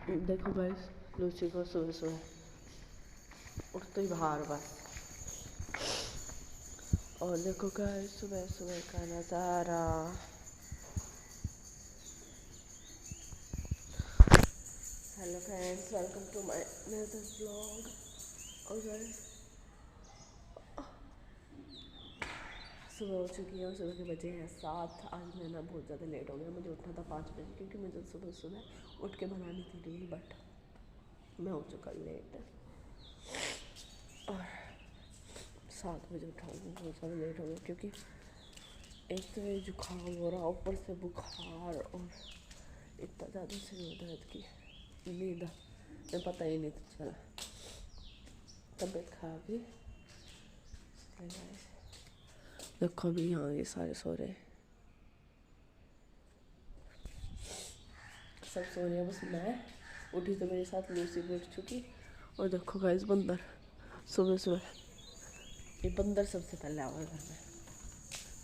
देखो guys, Lucy को सुबह सुबह उठते ही बाहर बस। और देखो गाइस सुबह सुबह का नज़ारा। Hello friends, welcome to my another vlog. और गाइस सुबह हो चुकी है और सुबह के बजे हैं 7। आज मैं ना बहुत ज़्यादा लेट हो गया। मुझे उठना था 5 बजे क्योंकि मुझे सुबह सुबह उठ के बनानी थी रील, बट मैं हो चुका लेट। और 7 बजे उठाऊँगी, बहुत ज़्यादा लेट हो गया क्योंकि एक तो ये जुकाम हो रहा, ऊपर से बुखार और इतना ज़्यादा सिर दर्द की नींद में पता ही नहीं चला, तबीयत खराब ही। देखो अभी यहाँ ये सारे सो रहे, सब सो रहे हैं, बस मैं उठी तो मेरे साथ लूसी भी उठ चुकी। और देखो गाइस बंदर, सुबह सुबह ये बंदर सबसे पहले आवा घर में।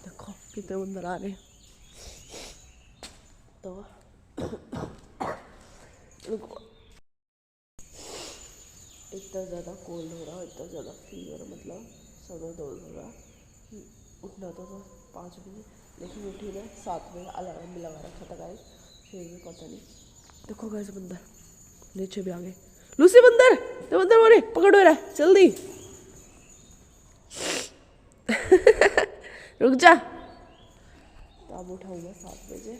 देखो कितने बंदर आ रहे हैं। तो रुको, इतना ज़्यादा कोल्ड हो रहा, इतना ज़्यादा फीवर, मतलब सर दर्द हो रहा। उठना तो 5 बजे, लेकिन उठी मैं 7 बजे। अलार्म भी लगा रखा था गाइस, फिर भी पता नहीं। देखो गाइस बंदर नीचे भी आ गए। लूसी बंदर, तो बंदर बोले पकड़ो रहा जल्दी। रुक जा। तो अब उठाऊंगा 7 बजे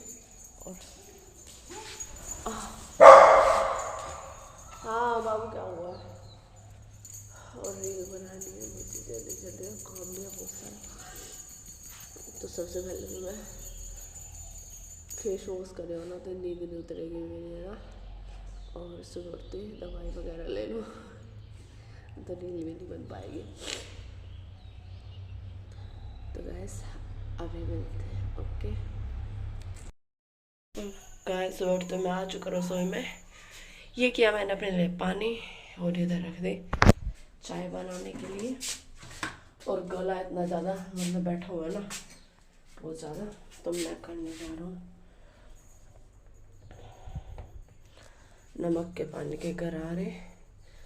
और हाँ बाबू क्या हुआ। और रील बनानी है मुझे जल्दी जल्दी, और काम भी है बहुत सारा। तो सबसे पहले तो मैं फेस वॉश करे हो ना, तो नींद नहीं उतरेगी मेरी, है ना। और सुबह उठते ही दवाई वगैरह ले लूँ तो रील भी नहीं बन पाएगी। तो गैस अभी मिलते हैं, ओके। गैस सुबह उठते मैं आ चुका रसोई में। ये किया मैंने अपने लिए पानी, और इधर रख दी चाय बनाने के लिए। और गला इतना ज़्यादा मतलब बैठा हुआ है ना बहुत ज़्यादा, तो मैं करने जा रहा हूँ नमक के पानी के गरारे,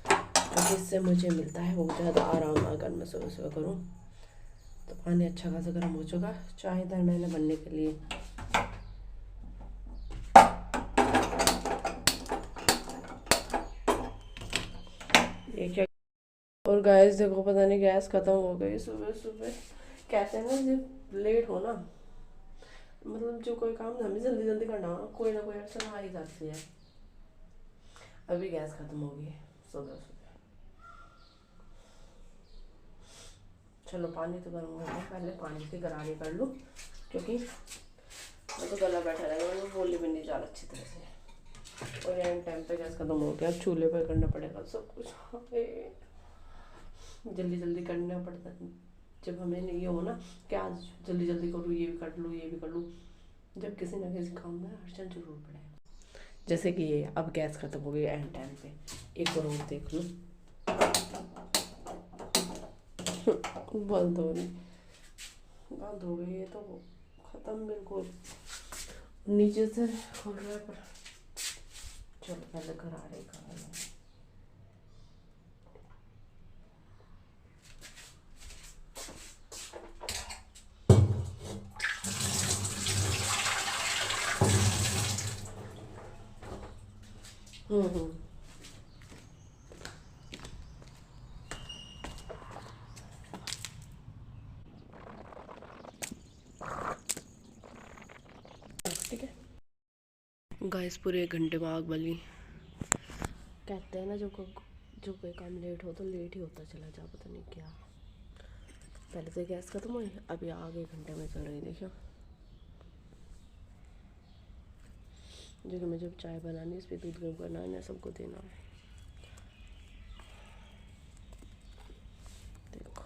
तो इससे मुझे मिलता है बहुत ज़्यादा आराम अगर मैं सुबह सुबह करूँ। तो पानी अच्छा खासा गर्म हो चुका। चाय इधर मैंने बनने के लिए ये क्या। और गैस देखो, पता नहीं गैस ख़त्म हो गई सुबह सुबह। कहते हैं ना जब लेट हो ना, मतलब जो कोई काम हमें जल्दी जल्दी करना हो, कोई ना कोई अड़चन आ ही जाती है। अभी गैस ख़त्म हो गई सुबह सुबह। चलो पानी तो गर्म हो गया, पहले पानी की गरारे कर लूँ क्योंकि मैं तो गला बैठा रहेगा, मैं बोली भी नहीं जा रहा अच्छी तरह से। और एंड टाइम पे गैस ख़त्म हो गया, अब चूल्हे पर करना पड़ेगा सब कुछ। जल्दी जल्दी करना पड़ता है जब हमें नहीं हो ना कि आज जल्दी जल्दी करूँ, ये भी कर लूँ ये भी कर लूँ, जब किसी ना किसी काम में अड़चन जरूर पड़ेगा। जैसे कि ये अब गैस ख़त्म हो गई एंड टाइम पे, एक और देख लूँ। बंद हो रही, बंद हो गई, ये तो ख़त्म बिल्कुल। नीचे से हो रहा है पर चलो पहले गरारे कर लो। ठीक है गाइस, पूरे 1 घंटे में आग बली। कहते हैं ना जो कोई काम लेट हो तो लेट ही होता चला जा, पता नहीं क्या। पहले से गैस खत्म हुई, अभी आग 1 घंटे में चल रही, देखो। जो कि मुझे जब चाय बनानी, इस पर दूध गर्म करना है ना, सबको देना है। देखो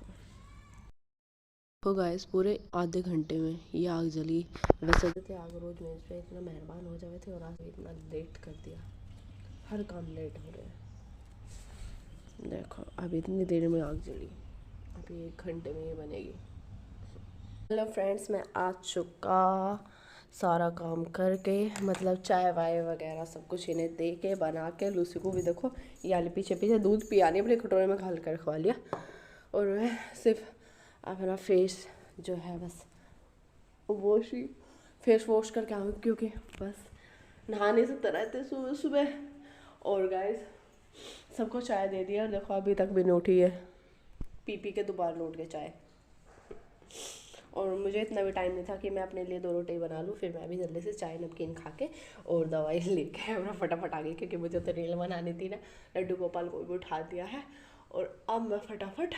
तो गाइस पूरे आधे घंटे में ये आग जली। वैसे थे आग रोज मेज पे इतना मेहरबान हो जाए थे, और आज इतना लेट कर दिया, हर काम लेट हो रहे हैं। देखो अभी इतनी देर में आग जली, अभी 1 घंटे में ये बनेगी। हेलो फ्रेंड्स, मैं आ चुका सारा काम करके, मतलब चाय वाय वगैरह सब कुछ इन्हें दे के बना के, लूसी को भी देखो ये वाली पीछे पीछे दूध पिया नहीं, अपने कटोरे में घाल कर खवा लिया। और मैं सिर्फ अपना फेस जो है बस वॉश ही फेस वॉश करके आऊँ, क्योंकि बस नहा नहीं सकते रहते सुबह सुबह। और गाइस सबको चाय दे दिया और देखो अभी तक भी नहीं उठी है, पी के दोबारा लौट के चाय। और मुझे इतना भी टाइम नहीं था कि मैं अपने लिए 2 रोटी बना लूँ, फिर मैं भी जल्दी से चाय नमकीन खा के और दवाई लेके अपना फटाफट आ गई, क्योंकि मुझे तो रील बनानी थी ना। लड्डू गोपाल को भी उठा दिया है और अब मैं फटाफट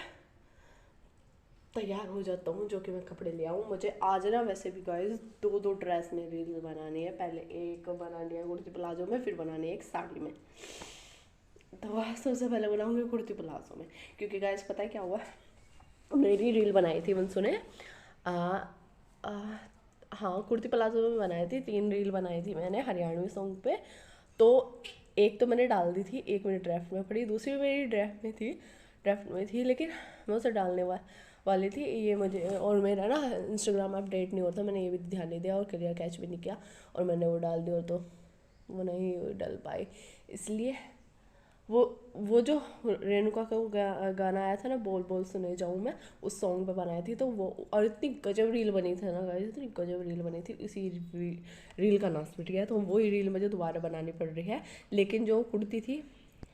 तैयार हो जाता हूँ, जो कि मैं कपड़े ले आऊँ। मुझे आज ना वैसे भी गाइस 2 ड्रेस में रील्स बनानी है। पहले एक बनानी है कुर्ती प्लाजो में, फिर बनानी है एक साड़ी में। तो सबसे पहले बनाऊँगी कुर्ती प्लाजो में, क्योंकि गाइस पता है क्या हुआ, मेरी रील बनाई थी वंसु ने हाँ कुर्ती प्लाजो में बनाई थी। 3 रील बनाई थी मैंने हरियाणवी सॉन्ग पे। तो एक तो मैंने डाल दी थी, एक मेरी ड्राफ्ट में पड़ी, दूसरी मेरी ड्राफ्ट में थी लेकिन मैं उसे डालने वाली थी ये मुझे। और मेरा ना इंस्टाग्राम अपडेट नहीं होता, मैंने ये भी ध्यान नहीं दिया और क्लियर कैच भी नहीं किया, और मैंने वो डाल दिया, और तो वो नहीं डल पाई। इसलिए वो जो रेणुका का वो गाना आया था ना, बोल बोल सुने जाऊँ मैं, उस सॉन्ग पे बनाई थी। तो वो और इतनी गजब रील बनी थी ना गाइस, इतनी गजब रील बनी थी, इसी रील का नाश मिट गया। तो वही रील मुझे दोबारा बनानी पड़ रही है, लेकिन जो कुर्ती थी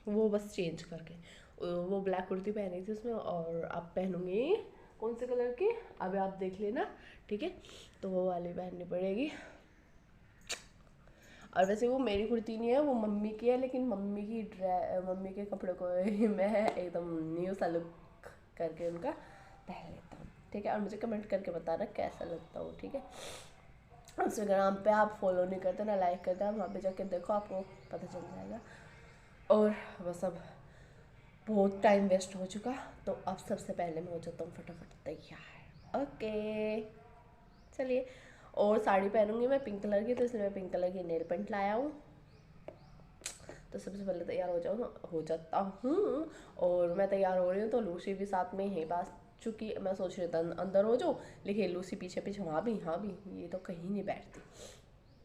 वो बस चेंज करके, वो ब्लैक कुर्ती पहनी थी उसमें, और अब पहनूंगी कौन से कलर की अभी आप देख लेना, ठीक है। तो वो वाली पहननी पड़ेगी। और वैसे वो मेरी कुर्ती नहीं है, वो मम्मी की है, लेकिन मम्मी के कपड़ों को मैं एकदम न्यू सा लुक करके उनका पहन लेता हूँ, ठीक है। और मुझे कमेंट करके बताना कैसा लगता हूँ, ठीक है। इंस्टाग्राम पे आप फॉलो नहीं करते ना लाइक करते, आप वहाँ पे जाके देखो, आपको पता चल जाएगा। और बस अब बहुत टाइम वेस्ट हो चुका, तो अब सबसे पहले मैं हो जाता हूँ फटाफट तैयार। ओके चलिए। और साड़ी पहनूंगी मैं पिंक कलर की, तो इसलिए मैं पिंक कलर की नेल पेंट लाया हूँ। तो सबसे पहले तैयार हो जाता हूँ। और मैं तैयार हो रही हूँ तो लूसी भी साथ में ही पास, चूँकि मैं सोच रही था अंदर हो जाऊँ, लेकिन लूसी पीछे पीछे वहाँ भी यहाँ भी, ये तो कहीं नहीं बैठती,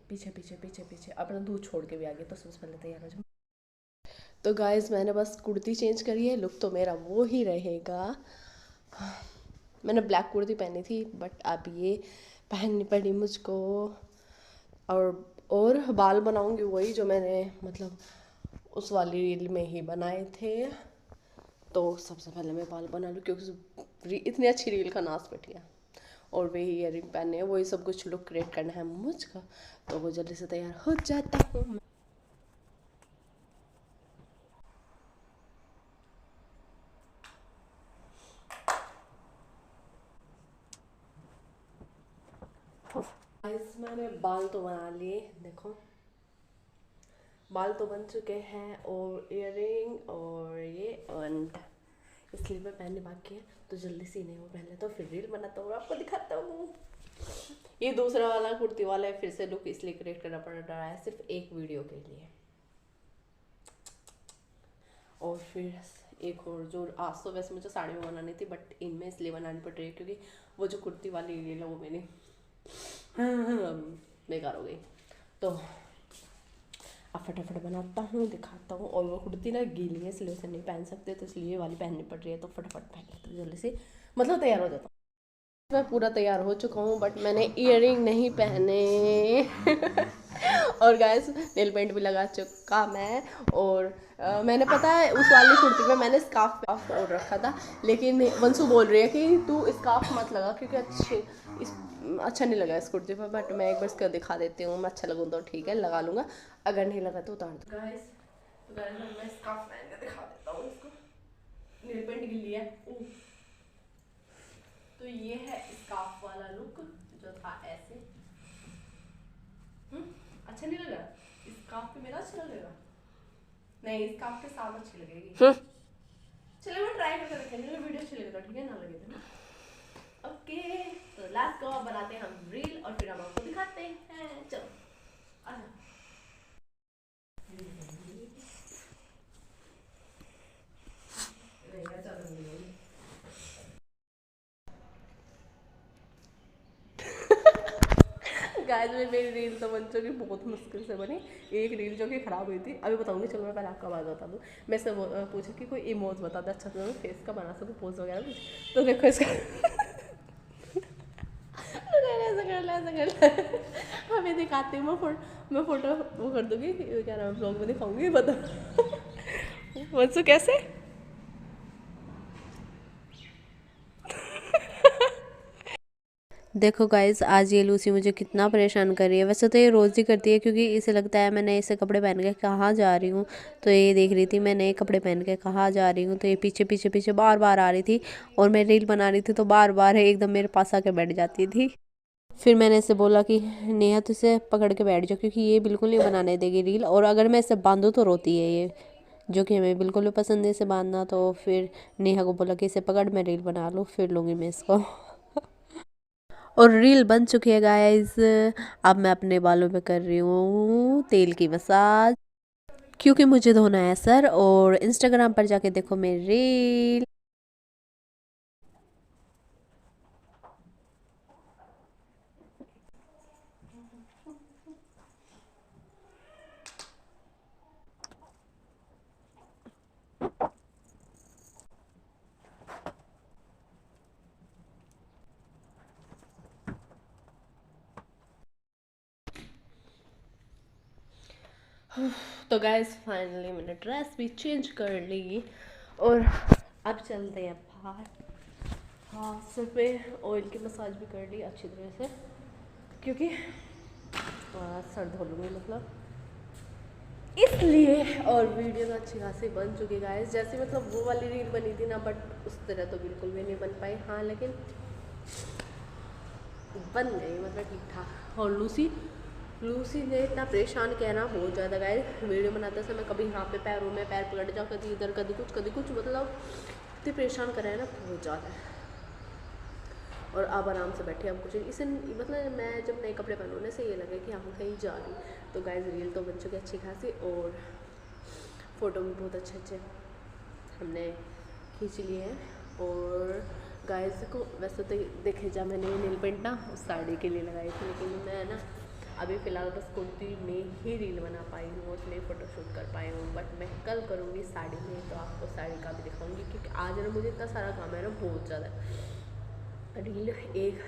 पीछे पीछे पीछे पीछे अपना दूध छोड़ के भी आ गई। तो सबसे पहले तैयार हो जाऊँ। तो गाइस मैंने बस कुर्ती चेंज करी है, लुक तो मेरा वो ही रहेगा। मैंने ब्लैक कुर्ती पहनी थी, बट अब ये पहननी पड़ी मुझको। और बाल बनाऊंगी वही जो मैंने मतलब उस वाली रील में ही बनाए थे। तो सबसे पहले मैं बाल बना लूँ, क्योंकि इतनी अच्छी रील का नाश बैठ गया। और वही ईयरिंग पहनने हैं, वही सब कुछ लुक क्रिएट करना है मुझको। तो वो जल्दी से तैयार हो जाता हूँ। मैंने बाल तो बना लिए, देखो बाल तो बन चुके हैं, और इयररिंग और ये एंड स्लीपर पहनने बाकी है। तो जल्दी से इन्हें वो पहन लेता हूँ, फिर रील बनाता हूँ, आपको दिखाता हूँ। ये दूसरा वाला कुर्ती वाला है, फिर से लुक इसलिए क्रिएट करना पड़ रहा है सिर्फ एक वीडियो के लिए। और फिर एक और जो आज तो वैसे मुझे साड़ी में बनानी थी, बट इनमें इसलिए बनानी पड़ रही है क्योंकि वो जो कुर्ती वाली रील है वो मेरी बेकार हो गई। तो अब फटाफट बनाता हूँ, दिखाता हूँ। और वो कुर्ती ना गीली है, इसलिए उसे नहीं पहन सकते, तो इसलिए ये वाली पहननी पड़ रही है। तो फटाफट पहन लेते हैं जल्दी से, मतलब तैयार हो जाता हूँ। मैं पूरा तैयार हो चुका हूँ, बट मैंने ईयरिंग नहीं पहने और गाइस नेल पेंट भी लगा चुका मैं। और मैंने पता है उस वाली कुर्ती में मैंने स्कार्फ ओढ़ रखा था, लेकिन वंशु बोल रही है कि तू स्कार्फ मत लगा, क्योंकि अच्छा नहीं लगा इस कुर्ती पर। बट मैं एक बार इसका दिखा देती हूँ, मैं अच्छा लगूँ तो ठीक है लगा लूँगा, अगर नहीं लगा तो उतार दूँ। गाइस तो मैं स्कार्फ पहन के दिखा देता हूँ इसको, नेल पेंट गिल्ली है। तो ये है स्कार्फ वाला लुक जो था ऐसे। अच्छा नहीं लगा? स्कार्फ पे मेरा अच्छा लगेगा? नहीं, स्कार्फ के साथ अच्छी लगेगी। चलो मैं ट्राई करके देखेंगे, वीडियो अच्छी लगे तो ठीक है, ना लगे तो ना। ओके तो लास्ट को बनाते हैं हम रील, और फिर हम आपको दिखाते हैं। चलो आ जाओ। गाइस में मेरी रील तो बन चुकी, बहुत मुश्किल से बनी। एक रील जो कि ख़राब हुई थी, अभी बताऊंगी। चलो मैं पहले आपका बात बता दूँ। मैं से पूछी कि कोई इमोज बता दे अच्छा, तो मैं फेस का बना सकूँ पोज वगैरह कुछ। तो देखो इसका ऐसा कर ले, ऐसा कर ले। अभी दिखाती हूँ मैं फोटो वो कर दूँगी, क्या नाम, ब्लॉग में दिखाऊंगी, बता। वंशु कैसे। देखो गाइज, आज ये लूसी मुझे कितना परेशान कर रही है। वैसे तो ये रोज़ ही करती है, क्योंकि इसे लगता है मैं नए से कपड़े पहन के कहाँ जा रही हूँ। तो ये देख रही थी मैं नए कपड़े पहन के कहाँ जा रही हूँ, तो ये पीछे पीछे पीछे बार बार आ रही थी। और मैं रील बना रही थी तो बार बार एकदम मेरे पास आके बैठ जाती थी। फिर मैंने इसे बोला कि नेहा तो इसे पकड़ के बैठ जाओ, क्योंकि ये बिल्कुल नहीं बनाने देगी रील। और अगर मैं इसे बांधूँ तो रोती है ये, जो कि हमें बिल्कुल भी पसंद है इसे बांधना। तो फिर नेहा को बोला कि इसे पकड़, मैं रील बना लूँ, फिर लूँगी मैं इसको। और रील बन चुकी है गाइस। अब मैं अपने बालों पे कर रही हूँ तेल की मसाज, क्योंकि मुझे धोना है सर। और इंस्टाग्राम पर जाके देखो मेरी रील। तो गाइस फाइनली मैंने ड्रेस भी चेंज कर ली, और अब चलते हैं बाहर। हाँ, सिर पे ऑयल की मसाज भी कर ली अच्छी तरह से, क्योंकि सर धो लूँगी मतलब, इसलिए। और वीडियो तो अच्छी खासी बन चुकी गाइस, जैसे मतलब वो वाली रील बनी थी ना, बट उस तरह तो बिल्कुल भी नहीं बन पाई। हाँ लेकिन बन गई, मतलब ठीक ठाक। और लूसी लूसी ने इतना परेशान किया ना, बहुत ज़्यादा गाइस। वीडियो बनाते समय कभी यहाँ पे पैरों में पैर पकड़ जाओ, कभी इधर, कभी कुछ, मतलब इतनी परेशान कर रहा है ना, बहुत ज़्यादा। और अब आराम से बैठे, अब कुछ इसे मतलब मैं जब नए कपड़े पहनूँ से ये लगे कि हम कहीं जा रही। तो गाइस रील तो बन चुकी अच्छी खासी, और फ़ोटो भी बहुत अच्छे अच्छे हमने खींच लिए हैं। और गाइस को वैसे तो देखे जा, मैंने नील पेंट ना उस साड़ी के लिए लगाई थी, लेकिन मैं ना अभी फ़िलहाल बस कुर्ती में ही रील बना पाई हूँ, उसमें फ़ोटोशूट कर पाई हूँ। बट मैं कल करूँगी साड़ी में, तो आपको साड़ी का भी दिखाऊँगी, क्योंकि आज ना मुझे इतना सारा काम है ना, बहुत ज़्यादा। रील एक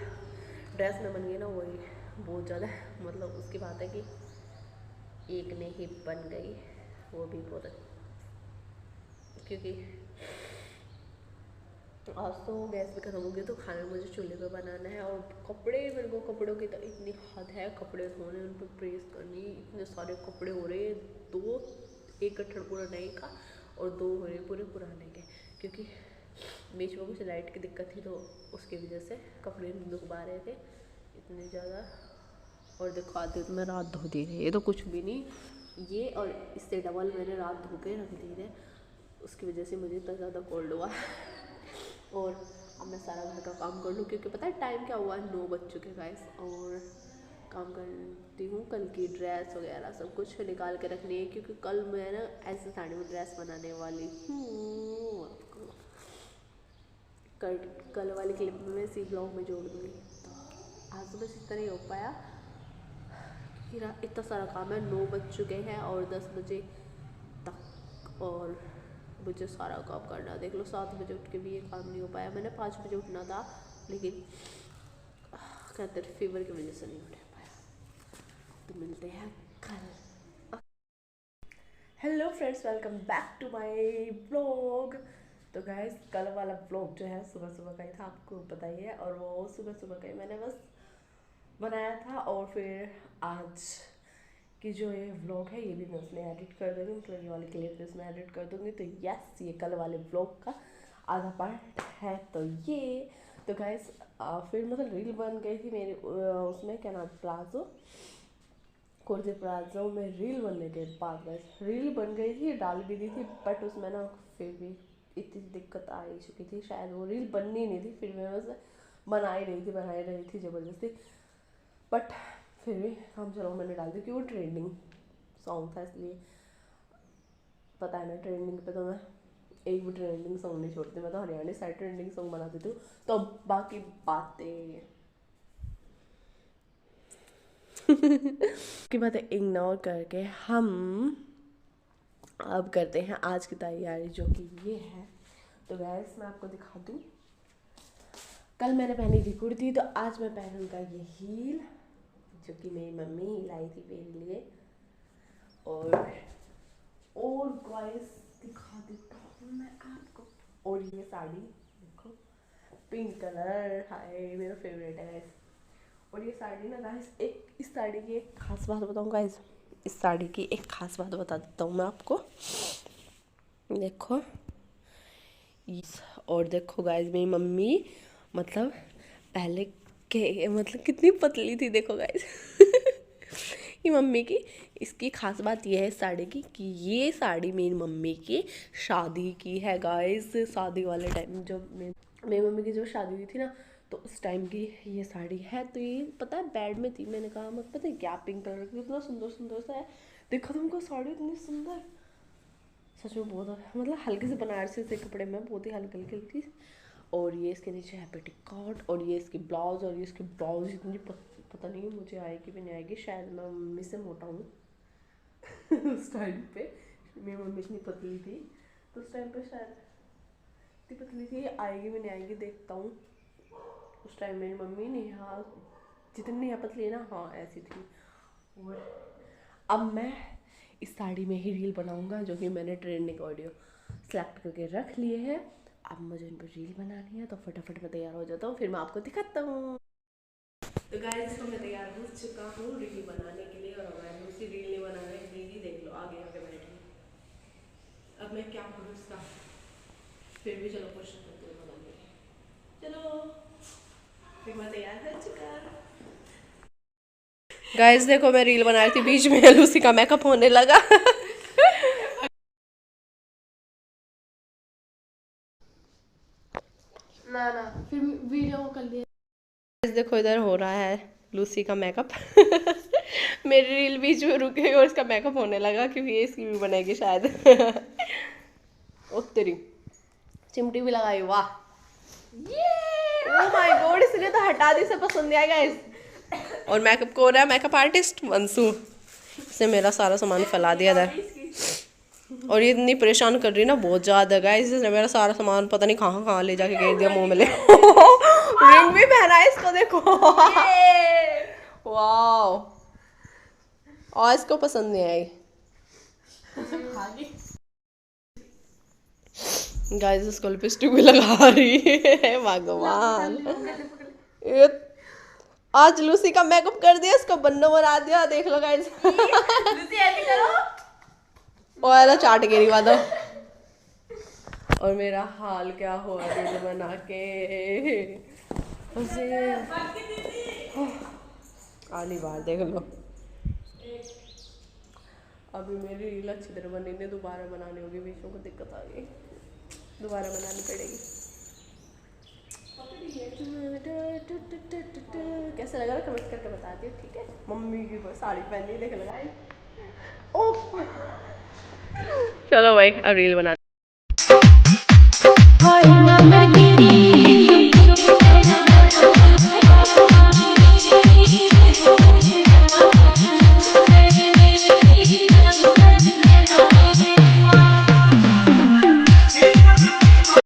ड्रेस में बन गई ना, वही बहुत ज़्यादा, मतलब उसकी बात है कि एक ने ही बन गई, वो भी बहुत अच्छा। क्योंकि आज तो गैस भी खत्म हो गई, तो खाना मुझे चूल्हे पे बनाना है। और कपड़े, मेरे को कपड़ों की तो इतनी हद है, कपड़े धोने, उन पर प्रेस करनी, इतने सारे कपड़े हो रहे हैं। दो, एक गट्ठर पूरा नए का, और दो हो रहे पूरे पुराने के, क्योंकि बीच में कुछ लाइट की दिक्कत थी, तो उसकी वजह से कपड़े दुख आ रहे थे इतने ज़्यादा। और देखो आते तो मैं रात धो दी थी, ये तो कुछ भी नहीं, ये और इससे डबल मैंने रात धो के रख दी थे, उसकी वजह से मुझे इतना ज़्यादा कोल्ड हुआ। और अब मैं सारा घर का काम कर लूँ, क्योंकि पता है टाइम क्या हुआ, 9 बज चुके गाइस। और काम करती हूँ, कल की ड्रेस वगैरह सब कुछ निकाल के रखनी है, क्योंकि कल मैं ना ऐसे साड़ी में ड्रेस बनाने वाली हूँ। कल वाली क्लिप में मैं इसी ब्लॉग में जोड़ दूँगी। तो आज तो बस इतना नहीं हो पाया, क्योंकि इतना सारा काम है। 9 बज चुके हैं और 10 बजे तक और मुझे सारा काम करना। देख लो 7 बजे उठ के भी ये काम नहीं हो पाया। मैंने 5 बजे उठना था, लेकिन कहते फीवर की वजह से नहीं उठ पाया। तो मिलते हैं कल। Hello friends, welcome back to my blog. तो गाइस कल वाला ब्लॉग जो है सुबह सुबह का ही था, आपको पता ही है। और वो सुबह सुबह का ही मैंने बस बनाया था। और फिर आज कि जो ये व्लॉग है, ये भी मैं उसमें एडिट कर दूँगी, मतलब ये वाली क्लिप भी उसमें एडिट कर दूँगी। तो यस, ये कल वाले व्लॉग का आधा पार्ट है। तो ये तो गाइस फिर मतलब रील बन गई थी मेरी उसमें, क्या नाम, प्लाजो, कुर्ती प्लाजो में रील बनने के बाद गाइस रील बन गई थी, डाल भी दी थी, बट उसमें ना फिर भी इतनी दिक्कत आ ही चुकी थी, शायद वो रील बननी नहीं थी। फिर मैं बस बना ही रही थी ज़बरदस्ती, बट फिर भी हम चलो मैंने डाल दी, क्योंकि वो ट्रेंडिंग सॉन्ग था, इसलिए। पता है ना, ट्रेंडिंग पे तो मैं एक भी ट्रेंडिंग सॉन्ग नहीं छोड़ती, मैं तो हरियाणवी साइड ट्रेंडिंग सॉन्ग बना देती हूँ। तो बाकी बातें की बातें इग्नोर करके हम अब करते हैं आज की तैयारी, जो कि ये है। तो गैस मैं आपको दिखा दूँ, कल मैंने पहनी थी कुर्ती, तो आज मैं पहनूंगा ये हील जो कि मेरी मम्मी लाई थी मेरे लिए। और गाइस दिखा देता हूँ मैं आपको। और ये साड़ी देखो, पिंक कलर, हाय मेरा फेवरेट है गाइस। और ये साड़ी ना गाइस, इस साड़ी की एक खास बात बताऊँ गाइस, इस साड़ी की एक खास बात बता देता हूँ मैं आपको। देखो, और देखो गाइस, मेरी मम्मी मतलब पहले के मतलब कितनी पतली थी, देखो गाइस। ये मम्मी की, इसकी खास बात ये है इस साड़ी की कि ये साड़ी मेरी मम्मी की शादी की है गाइस। शादी वाले टाइम जब मेरी मम्मी की जो शादी हुई थी ना, तो उस टाइम की ये साड़ी है। तो ये पता है बेड में थी, मैंने कहा मत पता है क्या पिंक कलर की, इतना सुंदर सुंदर सा है। देखो तुमको साड़ी इतनी सुंदर, सच में बहुत मतलब हल्के से बनारसी से कपड़े में बहुत ही हल्की हल्की। और ये इसके नीचे है पेटीकोट, और ये इसकी ब्लाउज, और ये इसकी ब्लाउज इतनी पता नहीं मुझे आएगी भी नहीं आएगी, शायद मैं मम्मी से मोटा हूँ। उस टाइम पे मेरी मम्मी इतनी पतली थी, तो उस टाइम पे शायद इतनी पतली थी, आएगी भी नहीं आएगी, देखता हूँ। उस टाइम मेरी मम्मी नहीं, हाँ जितनी यहाँ पतली है ना, हाँ ऐसी थी। और अब मैं इस साड़ी में ही रील बनाऊंगा, जो कि मैंने ट्रेंडिंग ऑडियो सेलेक्ट करके रख लिए हैं। अब मुझे इन पर रील बनानी है, तो फटाफट मैं तैयार हो जाता हूँ, फिर मैं आपको दिखाता हूँ। तो गाइस तो मैं तैयार हो चुका हूँ रील बनाने के लिए, और मैं दूसरी रील नहीं बना रही, दीदी देख लो आगे आगे बैठी। अब मैं क्या करूँ इसका, फिर भी चलो कोशिश करते हुए बनाने की। चलो फिर मैं तैयार हो चुका। गाइस देखो, मैं रील बना रही थी, बीच में लूसी का मेकअप होने लगा। ना ना फिर वीडियो कर लिया। देखो इधर हो रहा है लूसी का मेकअप। मेरी रील बीच में रुक गई और इसका मेकअप होने लगा, क्योंकि ये इसकी भी बनेगी शायद। ओ तेरी चिमटी भी लगाई, वाह। ओह माय गॉड, इसने तो हटा दी, से पसंद आएगा इस। और मेकअप को हो रहा है मेकअप आर्टिस्ट वंशु, इसने मेरा सारा सामान फैला दिया इधर। और ये इतनी परेशान कर रही है ना बहुत ज्यादा गाइस, इसने मेरा सारा सामान पता नहीं कहाँ कहाँ ले जाके गिर दिया, मुंह में ले। रिंग भी पहना है इसको, देखो। वाओ, और इसको पसंद नहीं आई। गाइस इसको लिपस्टिक भी लगा रही है, भगवान। आज लूसी का मेकअप कर दिया, इसको बन्नो बना दिया, देख लो गाइस। लूसी ऐसे करो, और चाट गिरी वादा। और मेरा हाल क्या हो रहा है बना के आनी बार देख लो। अभी मेरी रील अच्छी तरह बनी नहीं, दोबारा बनानी होगी, बीच में को दिक्कत आ गई, दोबारा बनानी पड़ेगी। कैसा लगा रहा कमेंट करके बता दियो, ठीक है। मम्मी की साड़ी पहनी देख लगा। चलो भाई अब रील बना।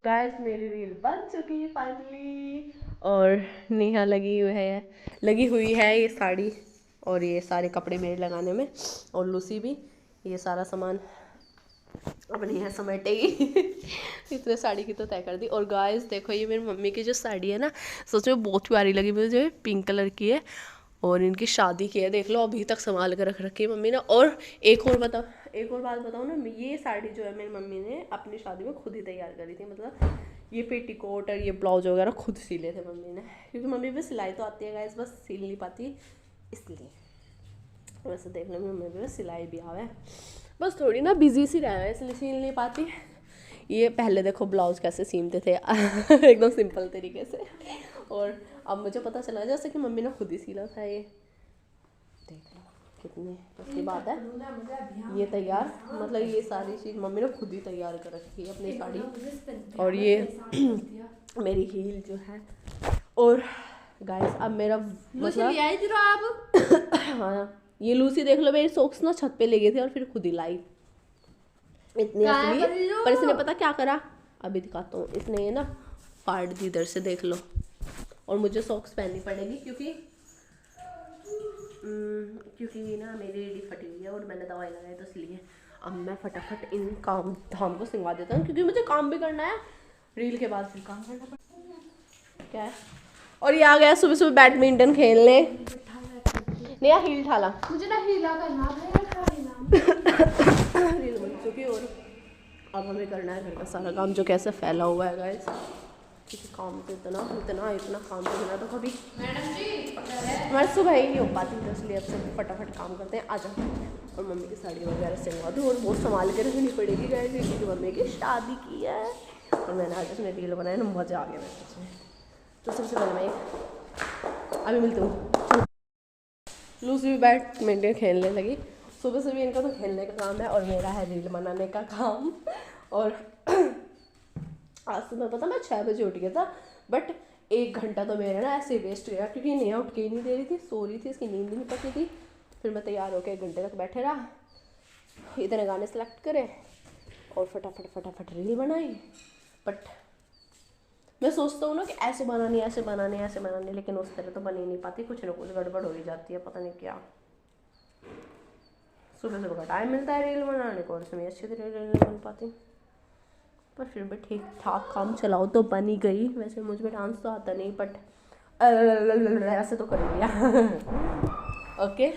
गाइस मेरी रील बन चुकी है फाइनली, और नेहा लगी हुई है ये साड़ी और ये सारे कपड़े मेरे लगाने में, और लूसी भी ये सारा सामान अब नेहा समेटेगी। इतने साड़ी की तो तय कर दी। और गाइस देखो, ये मेरी मम्मी की जो साड़ी है ना, सच में बहुत प्यारी लगी मुझे, पिंक कलर की है, और इनकी शादी की है, देख लो अभी तक संभाल कर रख रखी है मम्मी ने। और एक और बात बताऊँ ना, ये साड़ी जो है मेरी मम्मी ने अपनी शादी में खुद ही तैयार करी थी, मतलब ये पेटीकोट और ये ब्लाउज वगैरह खुद सिले थे मम्मी ने, क्योंकि मम्मी भी सिलाई तो आती है गाइस, बस सिल नहीं पाती इसलिए। वैसे देख लो मम्मी भी सिलाई भी आवे, बस थोड़ी ना बिजी सी रहा है इसलिए सिल नहीं पाती। ये पहले देखो ब्लाउज कैसे सीमते थे, एकदम सिंपल तरीके से, और अब मुझे पता चला जैसे कि मम्मी ने खुद ही सिला था। ये देख लो कितनी अच्छी बात है, ये तैयार मतलब ये सारी चीज़ मम्मी ने खुद ही तैयार कर रखी है अपनी साड़ी। और ये मेरी हील जो है। और गाइस अब मेरा मतलब हाँ, ये लूसी देख लो, मेरी सॉक्स ना छत पे ले गई थी और फिर खुद ही लाई, इतनी असली। पर इसने पता क्या करा, अभी दिखाता हूँ। इसने ये ना फाड़ दी इधर से, देख लो। और मुझे सॉक्स पहननी पड़ेगी क्योंकि ना मेरी एड़ी फटी हुई है और मैंने दवाई लगाई, तो इसलिए अब मैं फटाफट इन काम धाम को सिंगा देता हूँ, क्योंकि मुझे काम भी करना है, रील के बाद फिर काम करना पड़ता क्या है। और ये आ गया सुबह सुबह बैडमिंटन खेलने। नया हील ठाला, मुझे ना हीला करना है रील बन चुकी। और अब हमें करना है घर का सारा काम, जो कैसे फैला हुआ है गाइस, क्योंकि काम तो इतना काम तो बिना तो कभी हमारे सुबह ही नहीं हो पाती, तो इसलिए अब सब फटाफट काम करते हैं। आ जाओ। और मम्मी की साड़ी वगैरह सिलवा दो, और बहुत संभाल के रखनी पड़ेगी गाइस, क्योंकि मम्मी की शादी की है। और मैंने आज उसमें रील बनाया ना, मज़ा आ गया मेरे उसमें। तो सबसे पहले मैं अभी मिलती हूँ। लूसी भी बैडमिंटन खेलने लगी। सुबह से भी इनका तो खेलने का काम है और मेरा है रील बनाने का काम। और आज सुबह पता मैं 6 बजे उठ गया था, बट 1 घंटा तो मेरा ना ऐसे वेस्ट गया, क्योंकि नेहा उठ के ही नहीं दे रही थी, सो रही थी, इसकी नींद नहीं पड़ी थी। फिर मैं तैयार होकर 1 घंटे तक बैठे रहा, इतने गाने सेलेक्ट करे और फटाफट रील बनाई। बट मैं सोचता हूँ ना कि ऐसे बनानी, लेकिन उस तरह तो बन ही नहीं पाती, कुछ ना कुछ गड़बड़ हो ही जाती है, पता नहीं क्या। सुबह का टाइम मिलता है रील बनाने को, और उसमें अच्छी तरह रील नहीं बन पाती, पर फिर भी ठीक ठाक काम चलाओ तो बन ही गई। वैसे मुझ में डांस तो आता नहीं, बट ऐसे तो कर लिया। ओके,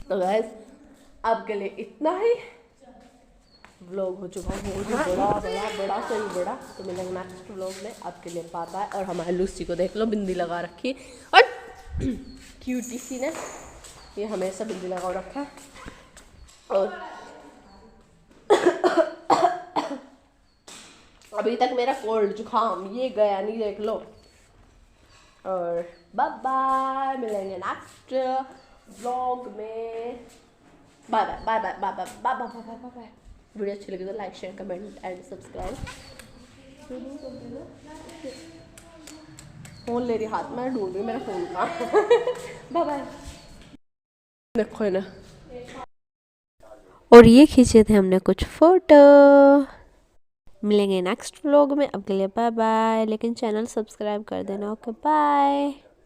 तो गाइस अब के लिए इतना ही। व्लॉग हो चुका है बड़ा। तो मिलेंगे नेक्स्ट व्लॉग में। अब के लिए बाय बाय। और हमारे लूसी को देख लो, बिंदी लगा रखी, और क्यूटी सी ने ये हमेशा बिंदी लगा रखा है। और अभी तक मेरा कोल्ड जुकाम ये गया नहीं, देख लो। और बाय बाय, मिलेंगे नेक्स्ट व्लॉग में। Bye bye. वीडियो अच्छी लगी तो like share comment and subscribe. Phone ले रही हाथ में, ढूंढ रही मेरा फोन का। Bye bye. देखो ना, और ये खींचे थे हमने कुछ फोटो। मिलेंगे नेक्स्ट व्लॉग में, अब के लिए बाय बाय। लेकिन चैनल सब्सक्राइब कर देना। Okay bye.